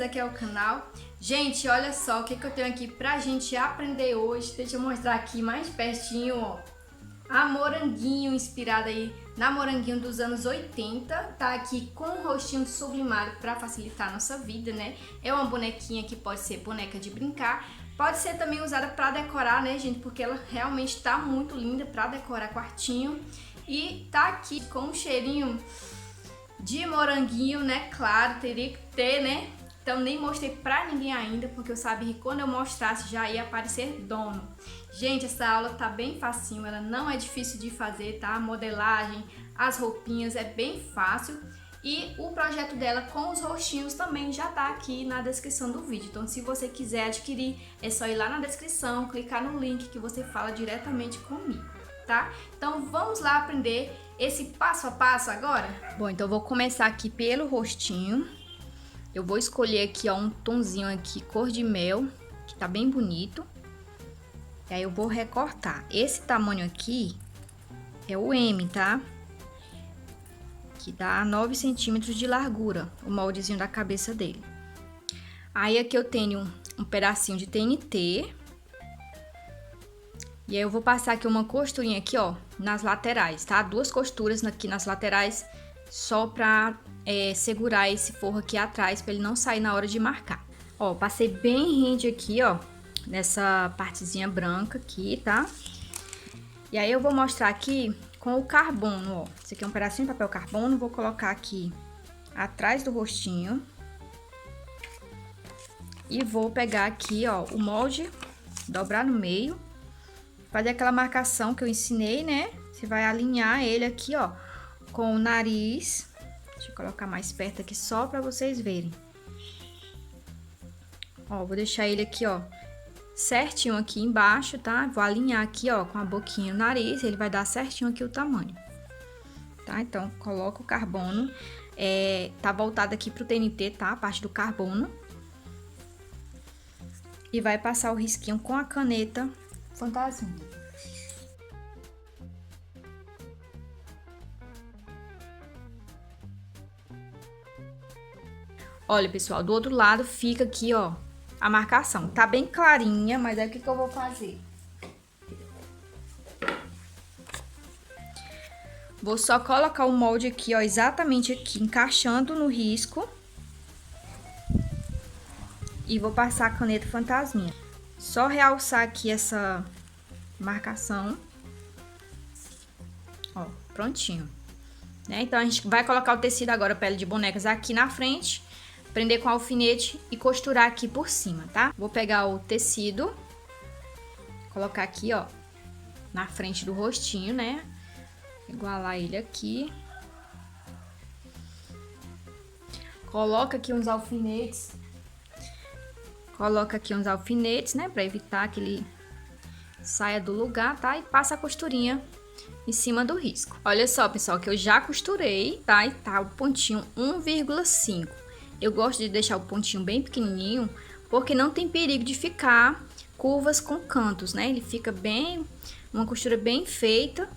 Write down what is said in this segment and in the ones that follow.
aqui é o canal. Gente, olha só o que eu tenho aqui pra gente aprender hoje. Deixa eu mostrar aqui mais pertinho, ó. A moranguinho, inspirada aí na moranguinho dos anos 80. Tá aqui com um rostinho sublimado pra facilitar a nossa vida, né? É uma bonequinha que pode ser boneca de brincar. Pode ser também usada pra decorar, né, gente? Porque ela realmente tá muito linda pra decorar quartinho. E tá aqui com um cheirinho de moranguinho, né? Claro, teria que ter, né? Então nem mostrei pra ninguém ainda, porque eu sabia que quando eu mostrasse já ia aparecer dono. Gente, essa aula tá bem facinho, ela não é difícil de fazer, tá? A modelagem, as roupinhas é bem fácil. E o projeto dela com os rostinhos também já tá aqui na descrição do vídeo. Então se você quiser adquirir, é só ir lá na descrição, clicar no link que você fala diretamente comigo, tá? Então vamos lá aprender esse passo a passo agora? Bom, então eu vou começar aqui pelo rostinho. Eu vou escolher aqui, ó, um tonzinho aqui, cor de mel, que tá bem bonito. E aí eu vou recortar. Esse tamanho aqui é o M, tá? Que dá 9 centímetros de largura, o moldezinho da cabeça dele. Aí aqui eu tenho um pedacinho de TNT. E aí eu vou passar aqui uma costurinha aqui, ó, nas laterais, tá? 2 costuras aqui nas laterais, só pra segurar esse forro aqui atrás, pra ele não sair na hora de marcar. Ó, passei bem rente aqui, ó, nessa partezinha branca aqui, tá? E aí eu vou mostrar aqui com o carbono, ó. Esse aqui é um pedacinho de papel carbono, vou colocar aqui atrás do rostinho. E vou pegar aqui, ó, o molde, dobrar no meio. Fazer aquela marcação que eu ensinei, né? Você vai alinhar ele aqui, ó, com o nariz. Deixa eu colocar mais perto aqui só pra vocês verem. Ó, vou deixar ele aqui, ó, certinho aqui embaixo, tá? Vou alinhar aqui, ó, com a boquinha e o nariz, ele vai dar certinho aqui o tamanho. Tá? Então, coloca o carbono. Tá voltado aqui pro TNT, tá? A parte do carbono. E vai passar o risquinho com a caneta fantasminha. Olha, pessoal, do outro lado fica aqui, ó, a marcação. Tá bem clarinha, mas aí o que eu vou fazer? Vou só colocar o molde aqui, ó, exatamente aqui, encaixando no risco. E vou passar a caneta fantasminha. Só realçar aqui essa marcação. Ó, prontinho. Né? Então, a gente vai colocar o tecido agora, pele de bonecas, aqui na frente. Prender com alfinete e costurar aqui por cima, tá? Vou pegar o tecido. Colocar aqui, ó, na frente do rostinho, né? Igualar ele aqui. Coloca aqui uns alfinetes. Coloca aqui uns alfinetes, né? Pra evitar que ele saia do lugar, tá? E passa a costurinha em cima do risco. Olha só, pessoal, que eu já costurei, tá? E tá o pontinho 1,5. Eu gosto de deixar o pontinho bem pequenininho, porque não tem perigo de ficar curvas com cantos, né? Ele fica bem, uma costura bem feita,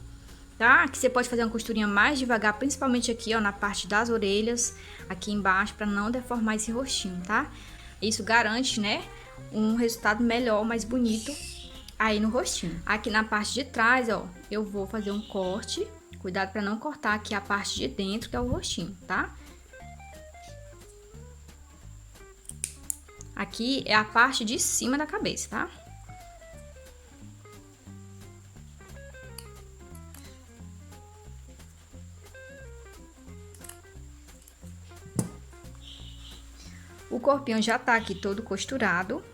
tá? Aqui você pode fazer uma costurinha mais devagar, principalmente aqui, ó, na parte das orelhas, aqui embaixo, pra não deformar esse rostinho, tá? Isso garante, né, um resultado melhor, mais bonito aí no rostinho. Aqui na parte de trás, ó, eu vou fazer um corte. Cuidado pra não cortar aqui a parte de dentro, que é o rostinho, tá? Aqui é a parte de cima da cabeça, tá? O corpinho já tá aqui todo costurado.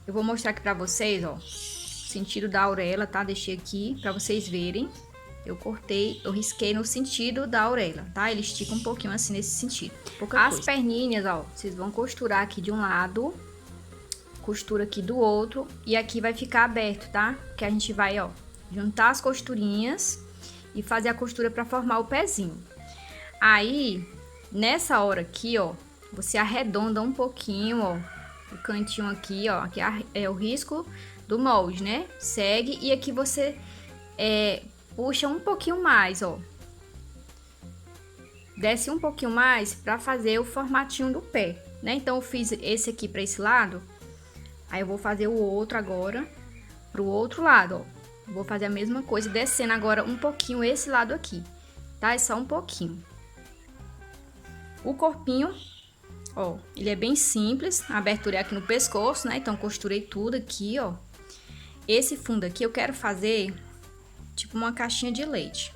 Eu vou mostrar aqui pra vocês, ó, o sentido da auréola, tá? Deixei aqui pra vocês verem. Eu cortei, eu risquei no sentido da auréola, tá? Ele estica um pouquinho assim nesse sentido. As perninhas, ó, vocês vão costurar aqui de um lado, costura aqui do outro, e aqui vai ficar aberto, tá? Que a gente vai, ó, juntar as costurinhas e fazer a costura pra formar o pezinho. Aí, nessa hora aqui, ó, você arredonda um pouquinho, ó, o cantinho aqui, ó, aqui é o risco do molde, né? Segue, e aqui você puxa um pouquinho mais, ó. Desce um pouquinho mais pra fazer o formatinho do pé. né? Então eu fiz esse aqui pra esse lado, aí eu vou fazer o outro agora pro outro lado, ó. Vou fazer a mesma coisa, descendo agora um pouquinho esse lado aqui, tá? É só um pouquinho. O corpinho, ó, ele é bem simples, a abertura é aqui no pescoço, né? Então costurei tudo aqui, ó. Esse fundo aqui eu quero fazer tipo uma caixinha de leite.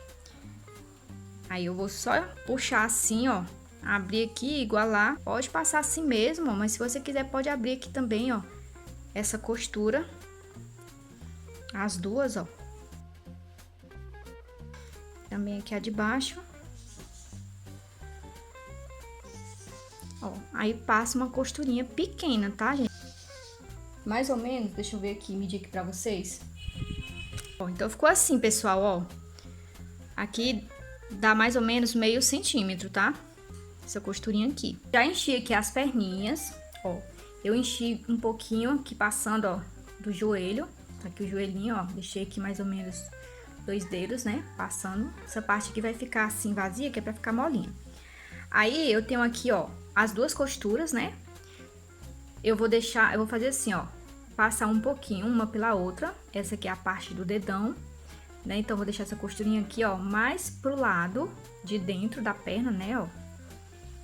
Aí eu vou só puxar assim, ó, abrir aqui, igualar. Pode passar assim mesmo, ó, mas se você quiser pode abrir aqui também, ó, essa costura. As duas, ó. Também aqui a de baixo. Ó, aí passa uma costurinha pequena, tá, gente? Mais ou menos, deixa eu ver aqui, medir aqui pra vocês. Ó, então ficou assim, pessoal, ó. Aqui dá mais ou menos meio centímetro, tá? Essa costurinha aqui. Já enchi aqui as perninhas, ó. Eu enchi um pouquinho aqui passando, ó, do joelho. Tá aqui o joelhinho, ó. Deixei aqui mais ou menos 2 dedos, né? Passando. Essa parte aqui vai ficar assim vazia, que é pra ficar molinha. Aí eu tenho aqui, ó, as duas costuras, né? Eu vou fazer assim, ó. Passar um pouquinho uma pela outra. Essa aqui é a parte do dedão, né? Então, vou deixar essa costurinha aqui, ó, mais pro lado de dentro da perna, né, ó.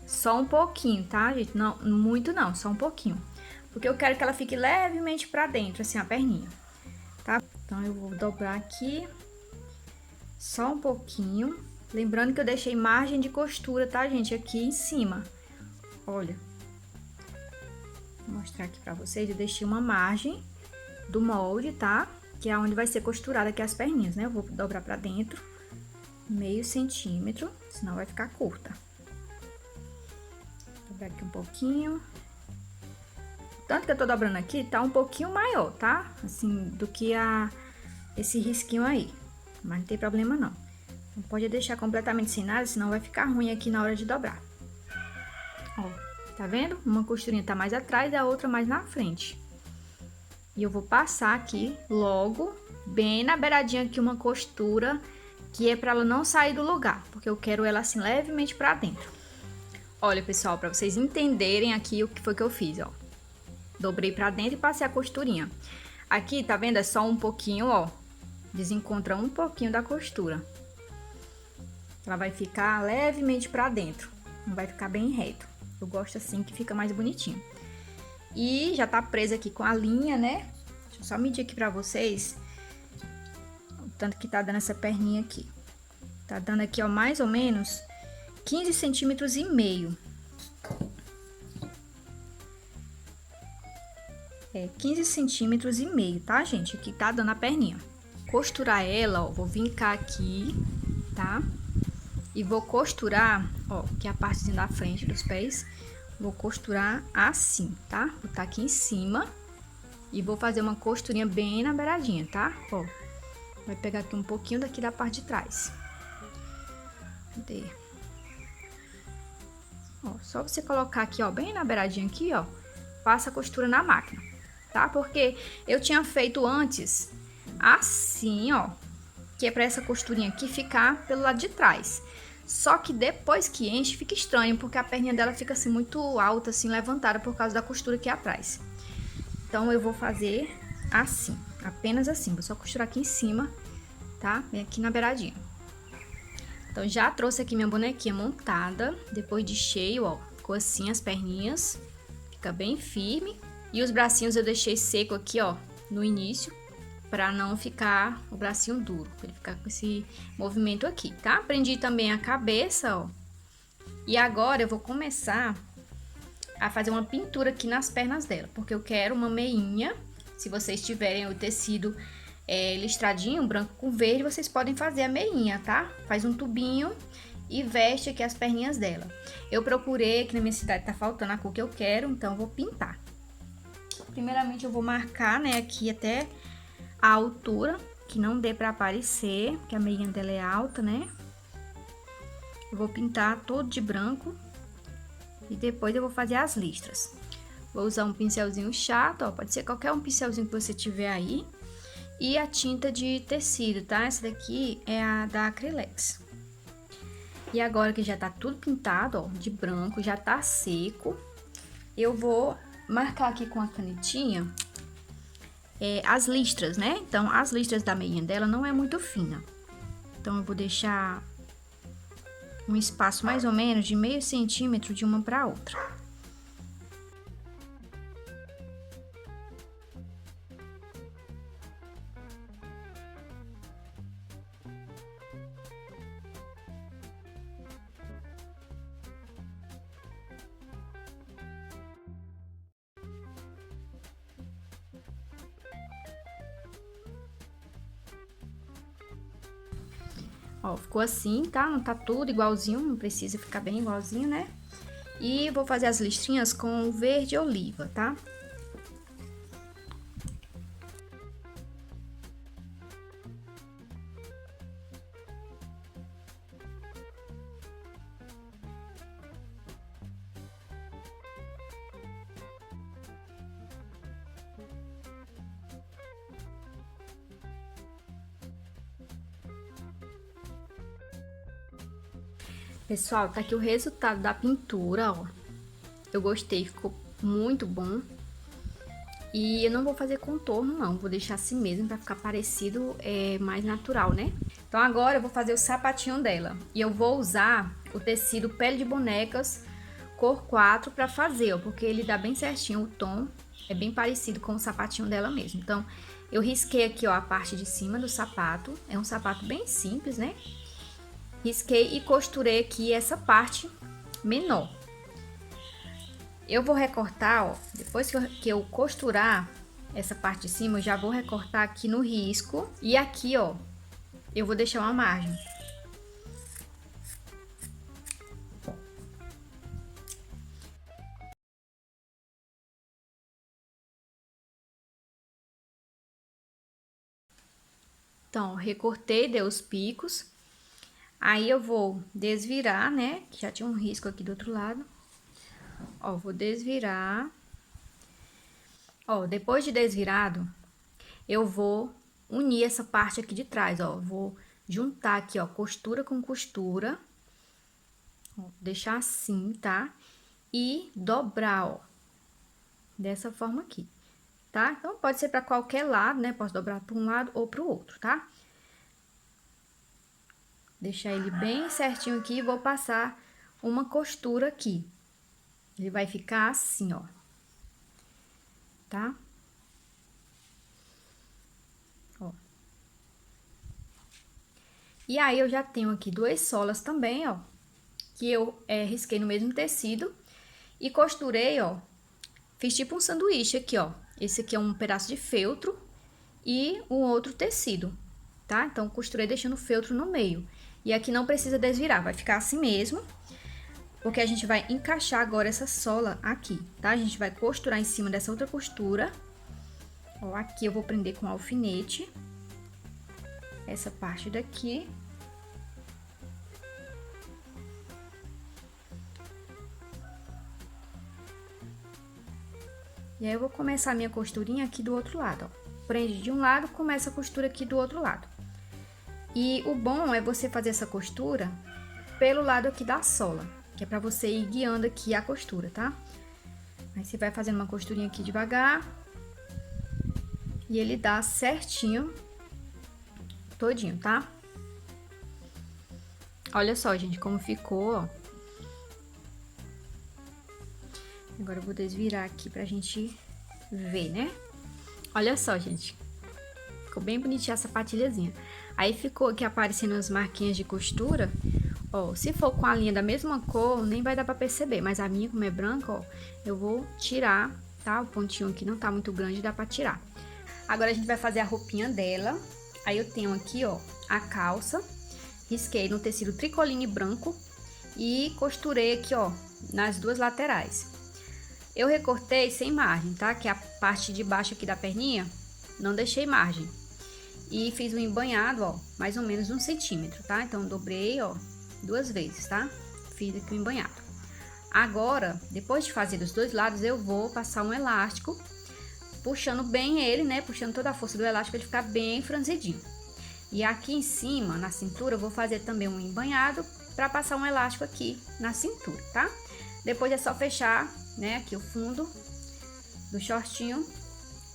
Só um pouquinho, tá, gente? Não, muito não, só um pouquinho. Porque eu quero que ela fique levemente pra dentro, assim, a perninha, tá? Então, eu vou dobrar aqui. Só um pouquinho. Lembrando que eu deixei margem de costura, tá, gente? Aqui em cima. Olha. Vou mostrar aqui pra vocês. Eu deixei uma margem do molde, tá? Que é onde vai ser costurada aqui as perninhas, né? Eu vou dobrar pra dentro, meio centímetro, senão vai ficar curta. Vou dobrar aqui um pouquinho. Tanto que eu tô dobrando aqui, tá um pouquinho maior, tá? Assim, do que esse risquinho aí. Mas não tem problema, não. Não pode deixar completamente sem nada, senão vai ficar ruim aqui na hora de dobrar. Ó, tá vendo? Uma costurinha tá mais atrás e a outra mais na frente. E eu vou passar aqui logo, bem na beiradinha aqui, uma costura que é pra ela não sair do lugar, porque eu quero ela assim levemente pra dentro. Olha, pessoal, pra vocês entenderem aqui o que foi que eu fiz, ó. Dobrei pra dentro e passei a costurinha. Aqui, tá vendo? É só um pouquinho, ó. Desencontra um pouquinho da costura. Ela vai ficar levemente pra dentro, não vai ficar bem reto. Eu gosto assim que fica mais bonitinho. E já tá presa aqui com a linha, né? Deixa eu só medir aqui pra vocês o tanto que tá dando essa perninha aqui. Tá dando aqui, ó, mais ou menos 15 centímetros e meio. É, 15 centímetros e meio, tá, gente? Aqui tá dando a perninha. Costurar ela, ó, vou vincar aqui, tá? E vou costurar, ó, que é a partezinha da frente dos pés. Vou costurar assim, tá? Vou botar aqui em cima e vou fazer uma costurinha bem na beiradinha, tá? Ó, vai pegar aqui um pouquinho daqui da parte de trás. Cadê? Ó, só você colocar aqui, ó, bem na beiradinha aqui, ó, passa a costura na máquina, tá? Porque eu tinha feito antes assim, ó, que é pra essa costurinha aqui ficar pelo lado de trás. Só que depois que enche, fica estranho, porque a perninha dela fica assim muito alta, assim, levantada por causa da costura aqui atrás. Então, eu vou fazer assim, apenas assim. Vou só costurar aqui em cima, tá? Bem aqui na beiradinha. Então, já trouxe aqui minha bonequinha montada, depois de cheio, ó. Ficou assim as perninhas, fica bem firme. E os bracinhos eu deixei seco aqui, ó, no início, pra não ficar o bracinho duro, pra ele ficar com esse movimento aqui, tá? Prendi também a cabeça, ó. E agora eu vou começar a fazer uma pintura aqui nas pernas dela, porque eu quero uma meinha. Se vocês tiverem o tecido listradinho, branco com verde, vocês podem fazer a meinha, tá? Faz um tubinho e veste aqui as perninhas dela. Eu procurei, aqui na minha cidade tá faltando a cor que eu quero, então eu vou pintar. Primeiramente eu vou marcar, né, aqui até a altura, que não dê pra aparecer, porque a meinha dela é alta, né? Eu vou pintar todo de branco e depois eu vou fazer as listras. Vou usar um pincelzinho chato, ó, pode ser qualquer um pincelzinho que você tiver aí. E a tinta de tecido, tá? Essa daqui é a da Acrylex. E agora que já tá tudo pintado, ó, de branco, já tá seco, eu vou marcar aqui com a canetinha as listras, né? Então, as listras da meinha dela não é muito fina. Então, eu vou deixar um espaço mais ou menos de meio centímetro de uma para outra. Ó, ficou assim, tá? Não tá tudo igualzinho, não precisa ficar bem igualzinho, né? E vou fazer as listrinhas com verde oliva, tá? Pessoal, tá aqui o resultado da pintura, ó. Eu gostei, ficou muito bom. E eu não vou fazer contorno, não. Vou deixar assim mesmo, pra ficar parecido, mais natural, né? Então, agora eu vou fazer o sapatinho dela. E eu vou usar o tecido Pele de Bonecas cor 4 pra fazer, ó. Porque ele dá bem certinho o tom. É bem parecido com o sapatinho dela mesmo. Então, eu risquei aqui, ó, a parte de cima do sapato. É um sapato bem simples, né? Risquei e costurei aqui essa parte menor. Eu vou recortar, ó, depois que eu costurar essa parte de cima, eu já vou recortar aqui no risco. E aqui, ó, eu vou deixar uma margem. Então, recortei, dei os picos. Aí eu vou desvirar, né, que já tinha um risco aqui do outro lado. Ó, vou desvirar. Ó, depois de desvirado, eu vou unir essa parte aqui de trás, ó. Vou juntar aqui, ó, costura com costura. Ó, deixar assim, tá? E dobrar, ó. Dessa forma aqui, tá? Então, pode ser pra qualquer lado, né? Posso dobrar pra um lado ou pro outro, tá? Deixar ele bem certinho aqui e vou passar uma costura aqui. Ele vai ficar assim, ó. Tá? Ó. E aí, eu já tenho aqui duas solas também, ó. Que eu risquei no mesmo tecido. E costurei, ó. Fiz tipo um sanduíche aqui, ó. Esse aqui é um pedaço de feltro e um outro tecido, tá? Então, costurei deixando o feltro no meio. E aqui não precisa desvirar, vai ficar assim mesmo. Porque a gente vai encaixar agora essa sola aqui, tá? A gente vai costurar em cima dessa outra costura. Ó, aqui eu vou prender com alfinete. Essa parte daqui. E aí, eu vou começar a minha costurinha aqui do outro lado, ó. Prende de um lado, começa a costura aqui do outro lado. E o bom é você fazer essa costura pelo lado aqui da sola, que é pra você ir guiando aqui a costura, tá? Aí, você vai fazendo uma costurinha aqui devagar. E ele dá certinho, todinho, tá? Olha só, gente, como ficou, ó. Agora eu vou desvirar aqui pra gente ver, né? Olha só, gente. Ficou bem bonitinha a sapatilhazinha. Aí ficou aqui aparecendo as marquinhas de costura. Ó, se for com a linha da mesma cor, nem vai dar pra perceber. Mas a minha, como é branca, ó, eu vou tirar, tá? O pontinho aqui não tá muito grande, dá pra tirar. Agora a gente vai fazer a roupinha dela. Aí eu tenho aqui, ó, a calça. Risquei no tecido tricoline branco e costurei aqui, ó, nas duas laterais. Eu recortei sem margem, tá? Que é a parte de baixo aqui da perninha, não deixei margem. E fiz um embanhado, ó, mais ou menos 1 centímetro, tá? Então, dobrei, ó, 2 vezes, tá? Fiz aqui o embanhado. Agora, depois de fazer dos dois lados, eu vou passar um elástico, puxando bem ele, né? Puxando toda a força do elástico, ele ficar bem franzidinho. E aqui em cima, na cintura, eu vou fazer também um embanhado pra passar um elástico aqui na cintura, tá? Depois é só fechar né? Aqui o fundo do shortinho.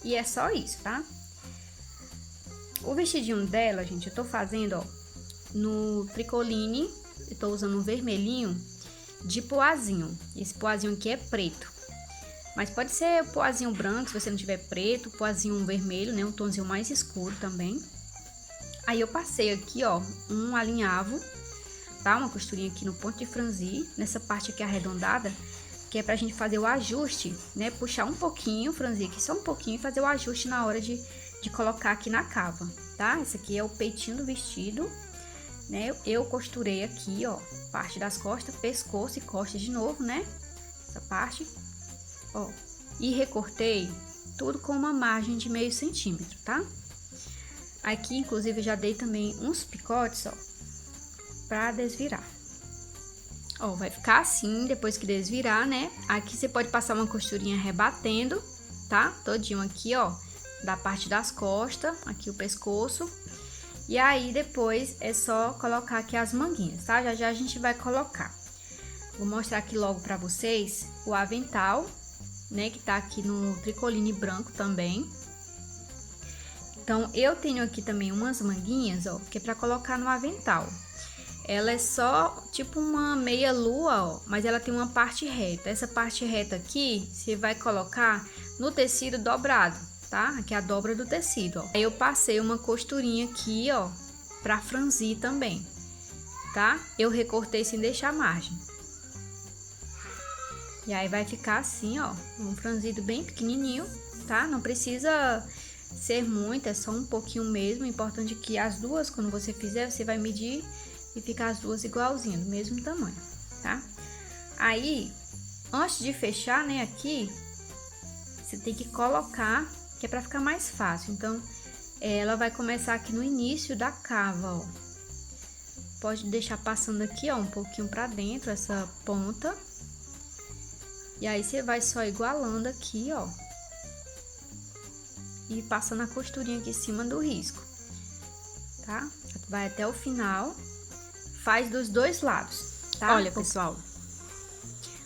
E é só isso, tá? O vestidinho dela, gente, eu tô fazendo, ó, no tricoline. Eu tô usando um vermelhinho de poazinho. Esse poazinho aqui é preto. Mas pode ser poazinho branco, se você não tiver preto, poazinho vermelho, né? Um tonzinho mais escuro também. Aí eu passei aqui, ó, um alinhavo, tá? Uma costurinha aqui no ponto de franzir, nessa parte aqui arredondada, que é pra gente fazer o ajuste, né? Puxar um pouquinho, franzir aqui só um pouquinho e fazer o ajuste na hora de colocar aqui na cava, tá? Esse aqui é o peitinho do vestido, né? Eu costurei aqui, ó, parte das costas, pescoço e costas de novo, né? Essa parte, ó. E recortei tudo com uma margem de meio centímetro, tá? Aqui, inclusive, eu já dei também uns picotes, ó, pra desvirar. Ó, vai ficar assim, depois que desvirar, né? Aqui você pode passar uma costurinha rebatendo, tá? Todinho aqui, ó, da parte das costas, aqui o pescoço. E aí, depois, é só colocar aqui as manguinhas, tá? Já já a gente vai colocar. Vou mostrar aqui logo pra vocês o avental, né? Que tá aqui no tricoline branco também. Então, eu tenho aqui também umas manguinhas, ó, que é pra colocar no avental. Ela é só tipo uma meia lua, ó, mas ela tem uma parte reta. Essa parte reta aqui, você vai colocar no tecido dobrado, tá? Aqui é a dobra do tecido, ó. Aí eu passei uma costurinha aqui, ó, pra franzir também, tá? Eu recortei sem deixar margem. E aí vai ficar assim, ó, um franzido bem pequenininho, tá? Não precisa ser muito, é só um pouquinho mesmo. O importante é que as duas, quando você fizer, você vai medir e ficar as duas igualzinhas, do mesmo tamanho, tá? Aí, antes de fechar, né, aqui, você tem que colocar, que é pra ficar mais fácil. Então, ela vai começar aqui no início da cava, ó. Pode deixar passando aqui, ó, um pouquinho pra dentro, essa ponta. E aí, você vai só igualando aqui, ó. E passando a costurinha aqui em cima do risco, tá? Vai até o final. Faz dos dois lados, tá? Olha, pessoal.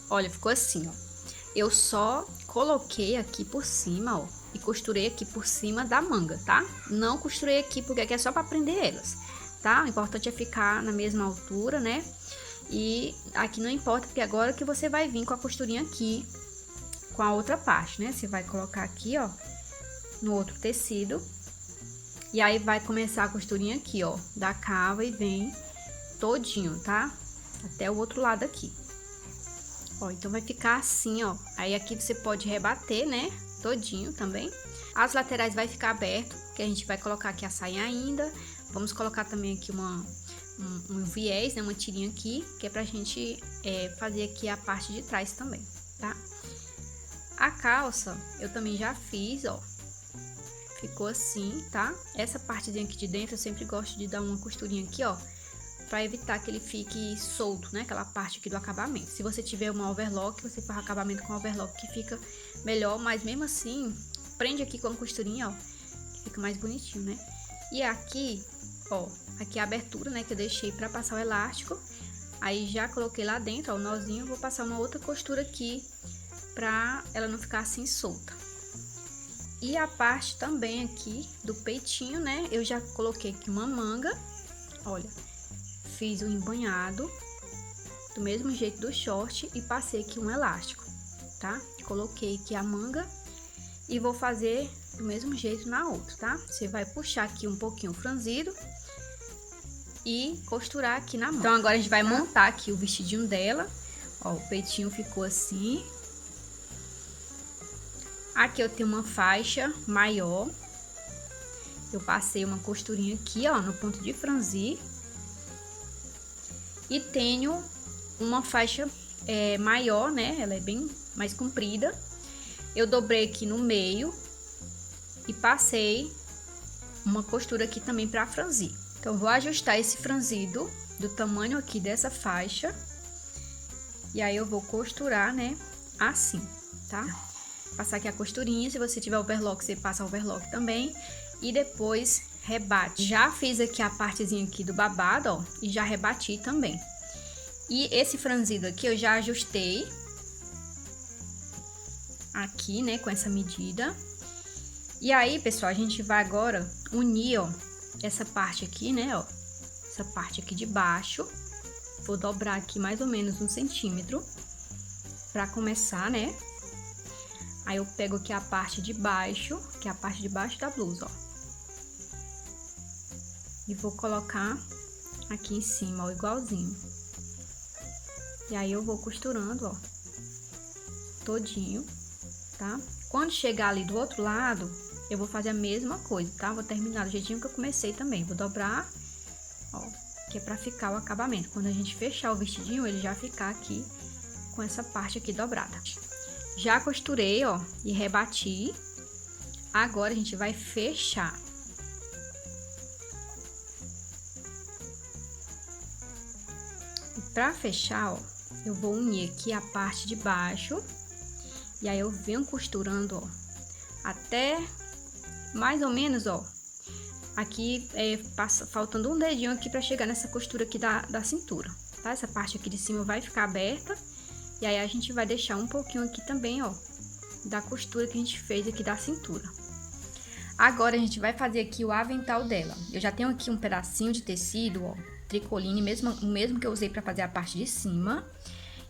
Olha, ficou assim, ó. Eu só coloquei aqui por cima, ó. E costurei aqui por cima da manga, tá? Não costurei aqui porque aqui é só pra prender elas, tá? O importante é ficar na mesma altura, né? E aqui não importa, porque agora que você vai vir com a costurinha aqui, com a outra parte, né? Você vai colocar aqui, ó, no outro tecido. E aí vai começar a costurinha aqui, ó, da cava e vem todinho, tá? Até o outro lado aqui. Ó, então vai ficar assim, ó. Aí aqui você pode rebater, né? Todinho também. As laterais vai ficar aberto, que a gente vai colocar aqui a sainha ainda. Vamos colocar também aqui um viés, né? Uma tirinha aqui, que é pra gente fazer aqui a parte de trás também, tá? A calça, eu também já fiz, ó. Ficou assim, tá? Essa partezinha aqui de dentro, eu sempre gosto de dar uma costurinha aqui, ó, pra evitar que ele fique solto, né? Aquela parte aqui do acabamento. Se você tiver uma overlock, você faz acabamento com overlock, que fica melhor, mas mesmo assim, prende aqui com a costurinha, ó, que fica mais bonitinho, né? E aqui, ó, aqui a abertura, né, que eu deixei pra passar o elástico. Aí já coloquei lá dentro, ó, o nozinho. Vou passar uma outra costura aqui pra ela não ficar assim solta. E a parte também aqui do peitinho, né, eu já coloquei aqui uma manga, olha. Fiz o embanhado do mesmo jeito do short e passei aqui um elástico, tá? Coloquei aqui a manga e vou fazer do mesmo jeito na outra, tá? Você vai puxar aqui um pouquinho franzido e costurar aqui na mão. Então, agora a gente vai montar aqui o vestidinho dela. Ó, o peitinho ficou assim. Aqui eu tenho uma faixa maior. Eu passei uma costurinha aqui, ó, no ponto de franzir. E tenho uma faixa maior, né? Ela é bem mais comprida. Eu dobrei aqui no meio e passei uma costura aqui também para franzir. Então, vou ajustar esse franzido do tamanho aqui dessa faixa. E aí, eu vou costurar, né? Assim, tá? Passar aqui a costurinha. Se você tiver overlock, você passa overlock também. E depois rebate. Já fiz aqui a partezinha aqui do babado, ó, e já rebati também. E esse franzido aqui eu já ajustei, aqui, né, com essa medida. E aí, pessoal, a gente vai agora unir, ó, essa parte aqui, né, ó, essa parte aqui de baixo. Vou dobrar aqui mais ou menos 1 centímetro pra começar, né? Aí eu pego aqui a parte de baixo, que é a parte de baixo da blusa, ó. E vou colocar aqui em cima, ó, igualzinho. E aí eu vou costurando, ó, todinho, tá? Quando chegar ali do outro lado, eu vou fazer a mesma coisa, tá? Vou terminar do jeitinho que eu comecei também. Vou dobrar, ó, que é pra ficar o acabamento. Quando a gente fechar o vestidinho, ele já ficar aqui com essa parte aqui dobrada. Já costurei, ó, e rebati. Agora a gente vai fechar. E pra fechar, ó, eu vou unir aqui a parte de baixo. E aí eu venho costurando, ó, até mais ou menos, ó, aqui passa faltando um dedinho aqui pra chegar nessa costura aqui da cintura, tá? Essa parte aqui de cima vai ficar aberta. E aí a gente vai deixar um pouquinho aqui também, ó, da costura que a gente fez aqui da cintura. Agora a gente vai fazer aqui o avental dela. Eu já tenho aqui um pedacinho de tecido, ó, tricoline, o mesmo que eu usei pra fazer a parte de cima.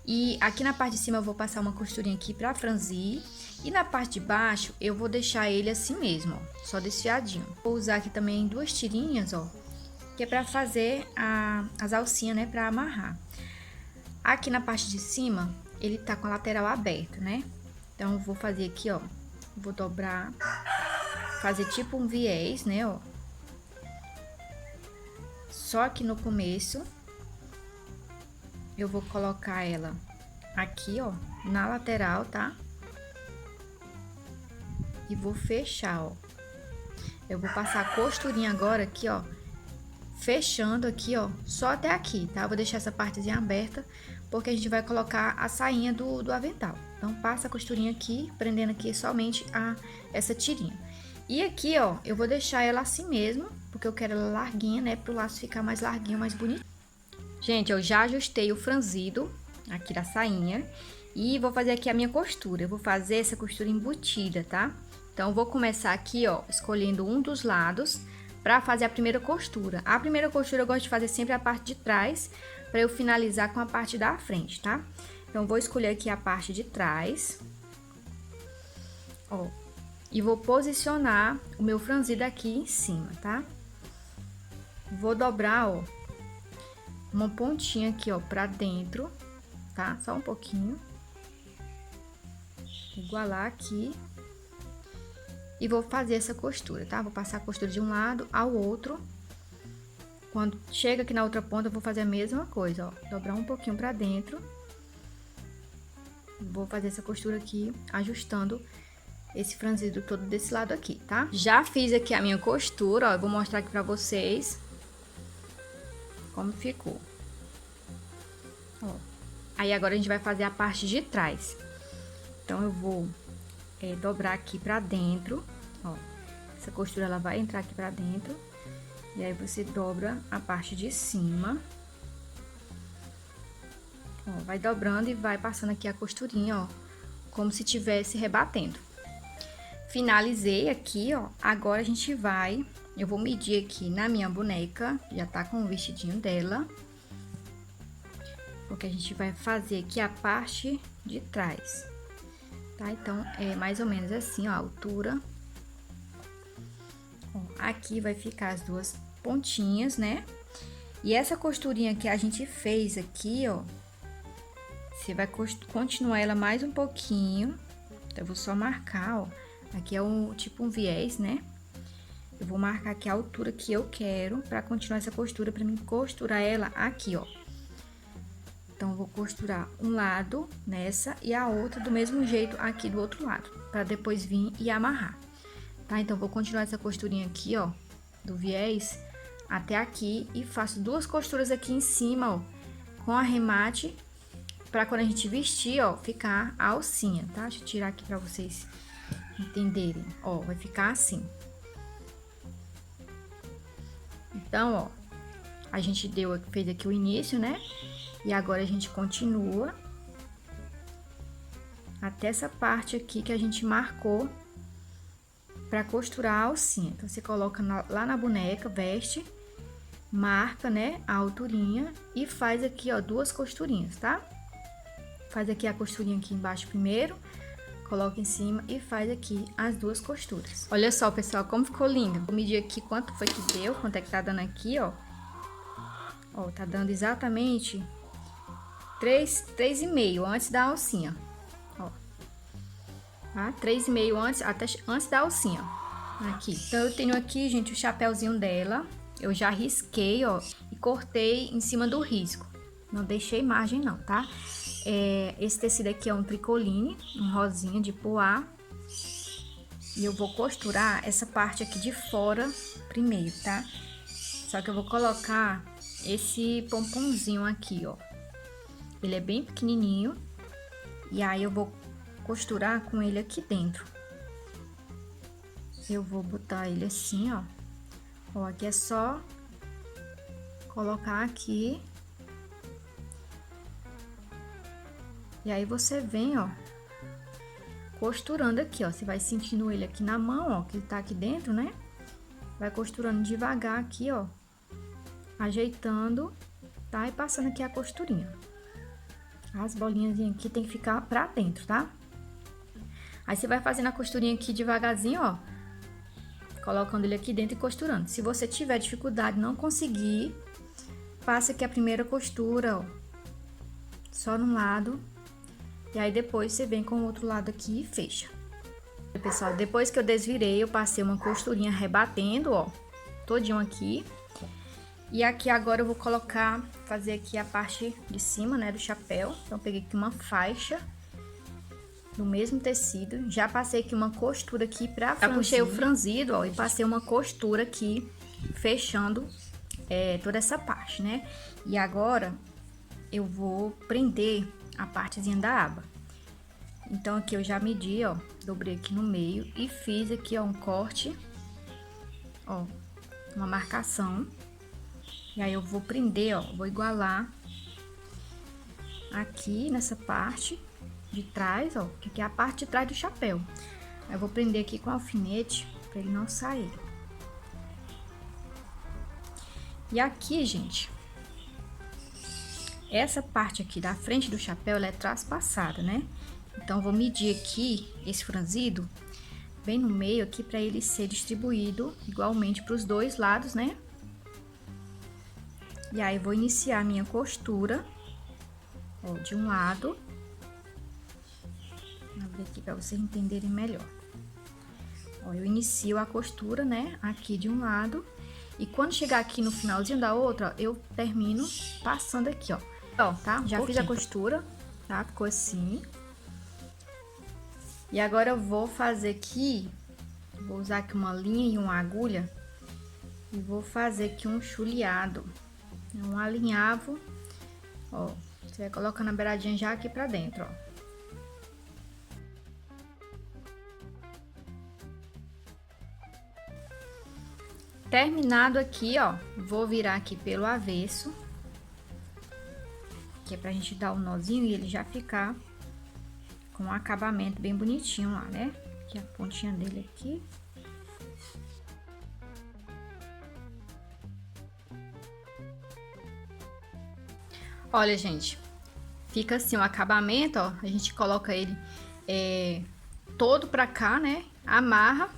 E aqui na parte de cima eu vou passar uma costurinha aqui pra franzir. E na parte de baixo eu vou deixar ele assim mesmo, ó, só desfiadinho. Vou usar aqui também 2 tirinhas, ó, que é pra fazer as alcinhas, né, pra amarrar. Aqui na parte de cima, ele tá com a lateral aberta, né? Então, eu vou fazer aqui, ó, vou dobrar, fazer tipo um viés, né, ó. Só aqui no começo, eu vou colocar ela aqui, ó, na lateral, tá? E vou fechar, ó. Eu vou passar a costurinha agora aqui, ó, fechando aqui, ó, só até aqui, tá? Vou deixar essa partezinha aberta, porque a gente vai colocar a sainha do avental. Então, passa a costurinha aqui, prendendo aqui somente essa tirinha. E aqui, ó, eu vou deixar ela assim mesmo, porque eu quero ela larguinha, né? Pro laço ficar mais larguinho, mais bonito. Gente, eu já ajustei o franzido aqui da sainha e vou fazer aqui a minha costura. Eu vou fazer essa costura embutida, tá? Então, eu vou começar aqui, ó, escolhendo um dos lados para fazer a primeira costura. A primeira costura eu gosto de fazer sempre a parte de trás, para eu finalizar com a parte da frente, tá? Então, vou escolher aqui a parte de trás, ó, e vou posicionar o meu franzido aqui em cima, tá? Vou dobrar, ó, uma pontinha aqui, ó, pra dentro, tá? Só um pouquinho. Igualar aqui. E vou fazer essa costura, tá? Vou passar a costura de um lado ao outro. Quando chega aqui na outra ponta, eu vou fazer a mesma coisa, ó. Dobrar um pouquinho pra dentro. Vou fazer essa costura aqui, ajustando esse franzido todo desse lado aqui, tá? Já fiz aqui a minha costura, ó. Eu vou mostrar aqui pra vocês como ficou. Ó. Aí agora a gente vai fazer a parte de trás. Então, eu vou dobrar aqui pra dentro, ó. Essa costura, ela vai entrar aqui pra dentro. E aí, você dobra a parte de cima. Ó, vai dobrando e vai passando aqui a costurinha, ó. Como se tivesse rebatendo. Finalizei aqui, ó. Agora, a gente vai... Eu vou medir aqui na minha boneca. Já tá com o vestidinho dela. Porque a gente vai fazer aqui a parte de trás. Tá? Então, é mais ou menos assim, ó, a altura. Ó, aqui vai ficar as duas pontinhas, né? E essa costurinha que a gente fez aqui, ó, você vai continuar ela mais um pouquinho. Então, eu vou só marcar, ó, aqui é tipo um viés, né? Eu vou marcar aqui a altura que eu quero pra continuar essa costura, pra mim costurar ela aqui, ó. Então, eu vou costurar um lado nessa e a outra do mesmo jeito aqui do outro lado, pra depois vir e amarrar, tá? Então, vou continuar essa costurinha aqui, ó, do viés até aqui e faço duas costuras aqui em cima, ó, com arremate, pra quando a gente vestir, ó, ficar a alcinha, tá? Deixa eu tirar aqui pra vocês entenderem, ó, vai ficar assim. Então, ó, a gente fez aqui o início, né? E agora a gente continua até essa parte aqui que a gente marcou pra costurar a alcinha. Então, você coloca lá na boneca, veste, marca, né, a alturinha e faz aqui, ó, 2 costurinhas, tá? Faz aqui a costurinha aqui embaixo primeiro, coloca em cima e faz aqui as 2 costuras. Olha só, pessoal, como ficou lindo. Vou medir aqui quanto foi que deu, quanto é que tá dando aqui, ó. Ó, tá dando exatamente 3,5 antes da alcinha, ó. Tá? 3,5 antes da alcinha, ó. Aqui. Então, eu tenho aqui, gente, o chapéuzinho dela. Eu já risquei, ó, e cortei em cima do risco. Não deixei margem não, tá? Esse tecido aqui é um tricoline, um rosinha de poá. E eu vou costurar essa parte aqui de fora primeiro, tá? Só que eu vou colocar esse pomponzinho aqui, ó. Ele é bem pequenininho. E aí eu vou costurar com ele aqui dentro. Eu vou botar ele assim, ó. Ó, aqui é só colocar aqui. E aí você vem, ó, costurando aqui, ó. Você vai sentindo ele aqui na mão, ó, que ele tá aqui dentro, né? Vai costurando devagar aqui, ó. Ajeitando, tá? E passando aqui a costurinha. As bolinhas aqui tem que ficar pra dentro, tá? Aí você vai fazendo a costurinha aqui devagarzinho, ó. Colocando ele aqui dentro e costurando. Se você tiver dificuldade, não conseguir, passa aqui a primeira costura, ó. Só num lado. E aí, depois, você vem com o outro lado aqui e fecha. Pessoal, depois que eu desvirei, eu passei uma costurinha rebatendo, ó. Todinho aqui. E aqui agora eu vou fazer aqui a parte de cima, né, do chapéu. Então, eu peguei aqui uma faixa do mesmo tecido. Já passei aqui uma costura aqui pra franzir. Já puxei o franzido, ó, e passei uma costura aqui, fechando toda essa parte, né? E agora, eu vou prender a partezinha da aba. Então, aqui eu já medi, ó, dobrei aqui no meio e fiz aqui, ó, um corte, ó, uma marcação. E aí, eu vou prender, ó, vou igualar aqui nessa parte de trás, ó, que aqui é a parte de trás do chapéu. Aí, eu vou prender aqui com alfinete pra ele não sair. E aqui, gente, essa parte aqui da frente do chapéu, ela é traspassada, né? Então, vou medir aqui esse franzido bem no meio aqui pra ele ser distribuído igualmente pros dois lados, né? E aí, vou iniciar a minha costura, ó, de um lado. Vou abrir aqui pra vocês entenderem melhor. Ó, eu inicio a costura, né, aqui de um lado. E quando chegar aqui no finalzinho da outra, ó, eu termino passando aqui, ó. Ó, tá? Já fiz a costura, tá? Ficou assim. E agora eu vou fazer aqui, vou usar aqui uma linha e uma agulha. E vou fazer aqui um chuleado. Um alinhavo, ó. Você vai colocando a beiradinha já aqui pra dentro, ó. Terminado aqui, ó, vou virar aqui pelo avesso. Que é pra gente dar o nozinho e ele já ficar com um acabamento bem bonitinho lá, né? Aqui a pontinha dele aqui. Olha, gente, fica assim o acabamento, ó. A gente coloca ele todo pra cá, né? Amarra.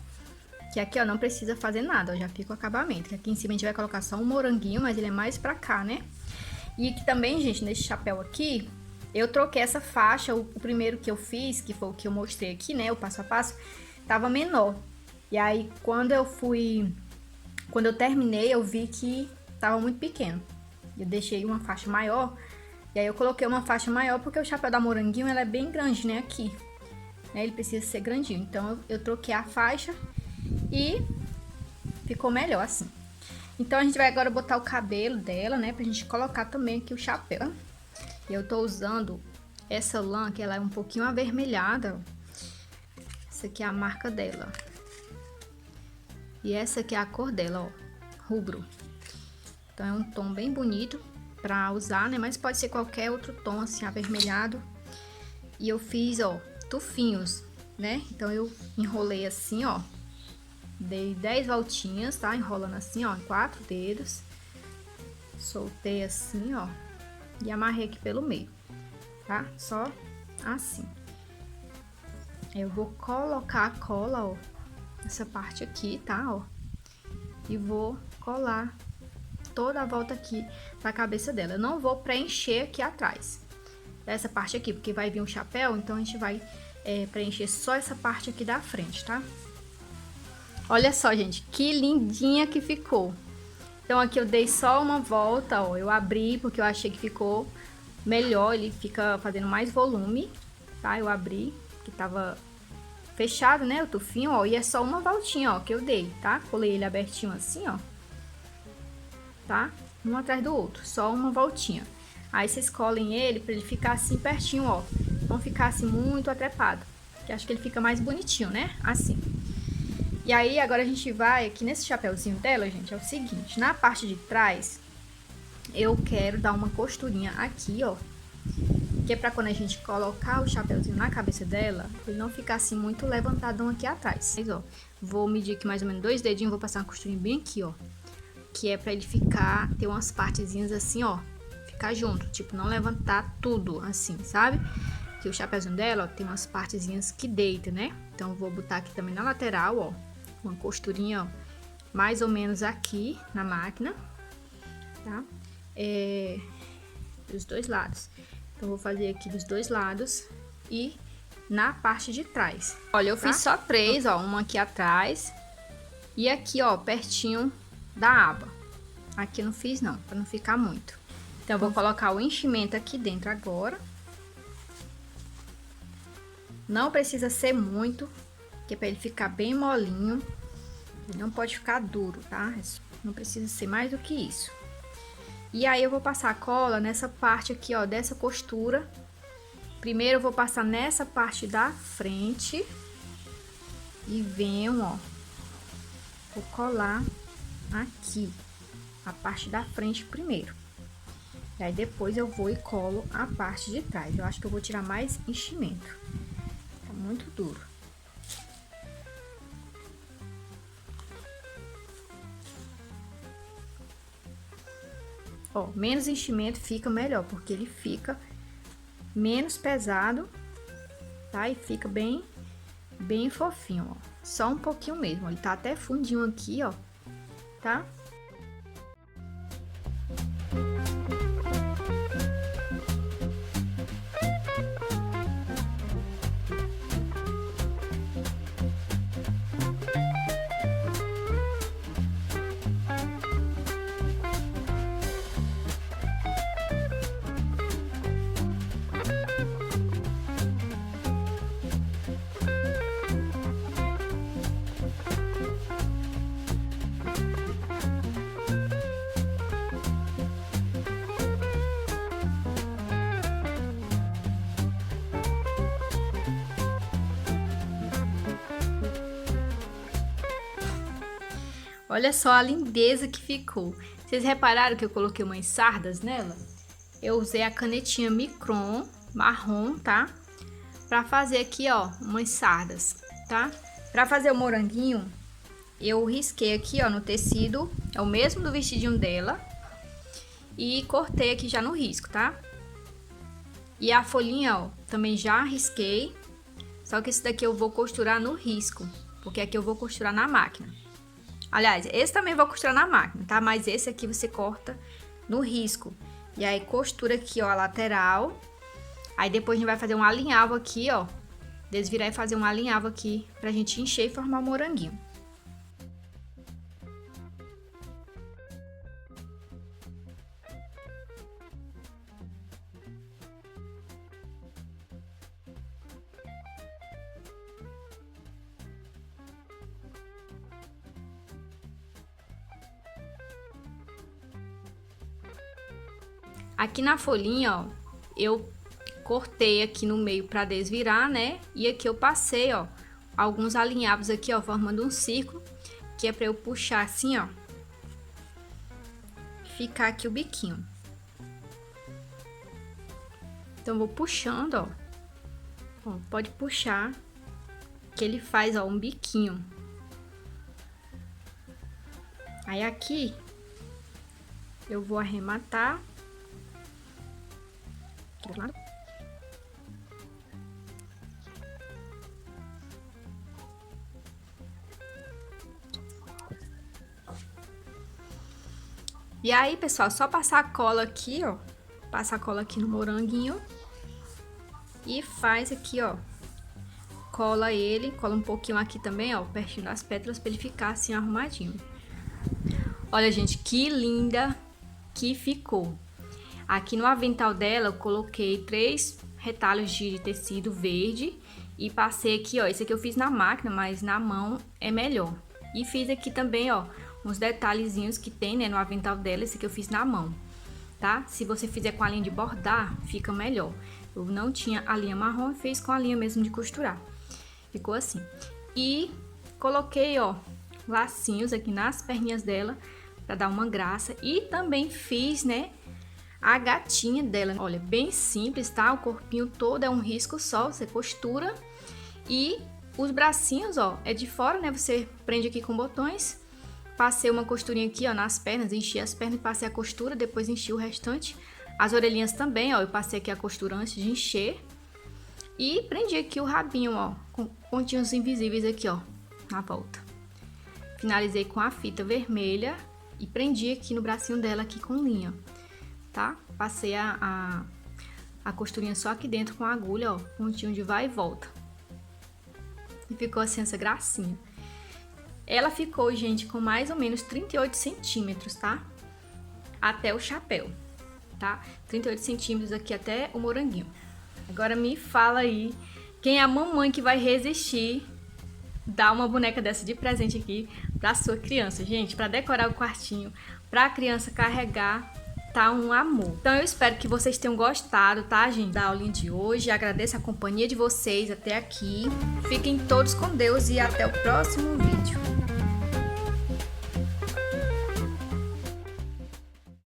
Que aqui, ó, não precisa fazer nada, ó, já fica o acabamento. Que aqui em cima a gente vai colocar só um moranguinho, mas ele é mais pra cá, né? E aqui também, gente, nesse chapéu aqui, eu troquei essa faixa. O primeiro que eu fiz, que foi o que eu mostrei aqui, né? O passo a passo, tava menor. E aí, quando eu terminei, eu vi que tava muito pequeno. Eu deixei uma faixa maior. E aí, eu coloquei uma faixa maior, porque o chapéu da Moranguinho, ela é bem grande, né? Aqui. Né? Ele precisa ser grandinho. Então, eu troquei a faixa e ficou melhor assim. Então, a gente vai agora botar o cabelo dela, né? Pra gente colocar também aqui o chapéu. Eu tô usando essa lã, que ela é um pouquinho avermelhada. Essa aqui é a marca dela. E essa aqui é a cor dela, ó. Rubro. Então, é um tom bem bonito pra usar, né? Mas pode ser qualquer outro tom, assim, avermelhado. E eu fiz, ó, tufinhos, né? Então eu enrolei assim, ó. Dei 10 voltinhas, tá? Enrolando assim, ó, em 4 dedos. Soltei assim, ó. E amarrei aqui pelo meio, tá? Só assim. Eu vou colocar a cola, ó, nessa parte aqui, tá? Ó. E vou colar toda a volta aqui da cabeça dela. Eu não vou preencher aqui atrás dessa parte aqui, porque vai vir um chapéu, então a gente vai preencher só essa parte aqui da frente, tá? Olha só, gente, que lindinha que ficou. Então aqui eu dei só uma volta, ó, eu abri porque eu achei que ficou melhor, ele fica fazendo mais volume, tá? Eu abri, que tava fechado, né, o tufinho, ó, e é só uma voltinha, ó, que eu dei, tá? Colei ele abertinho assim, ó, tá? Um atrás do outro, só uma voltinha. Aí vocês colhem ele pra ele ficar assim pertinho, ó, não ficar assim muito atrepado, que acho que ele fica mais bonitinho, né? Assim. E aí, agora a gente vai aqui nesse chapéuzinho dela, gente, é o seguinte, na parte de trás, eu quero dar uma costurinha aqui, ó, que é pra quando a gente colocar o chapéuzinho na cabeça dela, ele não ficar assim muito levantadão aqui atrás. Mas, ó, vou medir aqui mais ou menos 2 dedinhos, vou passar uma costurinha bem aqui, ó, que é pra ele ficar, ter umas partezinhas assim, ó, ficar junto, tipo, não levantar tudo assim, sabe? Que o chapéuzinho dela, ó, tem umas partezinhas que deita, né? Então, eu vou botar aqui também na lateral, ó, uma costurinha, ó, mais ou menos aqui na máquina, tá? Dos dois lados. Então, vou fazer aqui dos dois lados e na parte de trás. Olha, eu fiz só 3, ó, uma aqui atrás e aqui, ó, pertinho da aba. Aqui eu não fiz não, para não ficar muito. Então, eu vou colocar o enchimento aqui dentro agora. Não precisa ser muito, que é para ele ficar bem molinho. Ele não pode ficar duro, tá? Não precisa ser mais do que isso. E aí eu vou passar a cola nessa parte aqui, ó, dessa costura. Primeiro eu vou passar nessa parte da frente. E venho, ó, vou colar aqui, a parte da frente primeiro. E aí depois eu vou e colo a parte de trás. Eu acho que eu vou tirar mais enchimento. Tá muito duro. Ó, menos enchimento fica melhor, porque ele fica menos pesado, tá? E fica bem fofinho, ó. Só um pouquinho mesmo, ele tá até fundinho aqui, ó, tá? Olha só a lindeza que ficou. Vocês repararam que eu coloquei umas sardas nela? Eu usei a canetinha Micron marrom, tá? Pra fazer aqui, ó, umas sardas, tá? Pra fazer o moranguinho, eu risquei aqui, ó, no tecido, é o mesmo do vestidinho dela. E cortei aqui já no risco, tá? E a folhinha, ó, também já risquei. Só que esse daqui eu vou costurar no risco, porque aqui eu vou costurar na máquina. Aliás, esse também vou costurar na máquina, tá? Mas esse aqui você corta no risco. E aí, costura aqui, ó, a lateral. Aí, depois a gente vai fazer um alinhavo aqui, ó. Desvirar e fazer um alinhavo aqui pra gente encher e formar o moranguinho. Aqui na folhinha, ó, eu cortei aqui no meio pra desvirar, né? E aqui eu passei, ó, alguns alinhavos aqui, ó, formando um círculo, que é pra eu puxar assim, ó. Ficar aqui o biquinho. Então, vou puxando, ó. Ó, pode puxar, que ele faz, ó, um biquinho. Aí aqui, eu vou arrematar. E aí, pessoal, só passar a cola aqui, ó. Passa a cola aqui no moranguinho. E faz aqui, ó. Cola ele, cola um pouquinho aqui também, ó, pertinho das pétalas, pra ele ficar assim arrumadinho. Olha, gente, que linda que ficou. Aqui no avental dela, eu coloquei 3 retalhos de tecido verde. E passei aqui, ó, esse aqui eu fiz na máquina, mas na mão é melhor. E fiz aqui também, ó, uns detalhezinhos que tem, né, no avental dela, esse aqui eu fiz na mão, tá? Se você fizer com a linha de bordar, fica melhor. Eu não tinha a linha marrom e fiz com a linha mesmo de costurar. Ficou assim. E coloquei, ó, lacinhos aqui nas perninhas dela, pra dar uma graça. E também fiz, né, a gatinha dela. Olha, bem simples, tá? O corpinho todo é um risco só, você costura. E os bracinhos, ó, é de fora, né? Você prende aqui com botões. Passei uma costurinha aqui, ó, nas pernas, enchi as pernas e passei a costura, depois enchi o restante. As orelhinhas também, ó, eu passei aqui a costura antes de encher. E prendi aqui o rabinho, ó, com pontinhos invisíveis aqui, ó, na volta. Finalizei com a fita vermelha e prendi aqui no bracinho dela aqui com linha, tá? Passei a costurinha só aqui dentro com a agulha, ó, pontinho de vai e volta. E ficou assim essa gracinha. Ela ficou, gente, com mais ou menos 38 centímetros, tá? Até o chapéu, tá? 38 centímetros aqui até o moranguinho. Agora me fala aí, quem é a mamãe que vai resistir dar uma boneca dessa de presente aqui pra sua criança? Gente, pra decorar o quartinho, pra criança carregar, tá um amor. Então eu espero que vocês tenham gostado, tá, gente, da aulinha de hoje. Agradeço a companhia de vocês até aqui. Fiquem todos com Deus e até o próximo vídeo.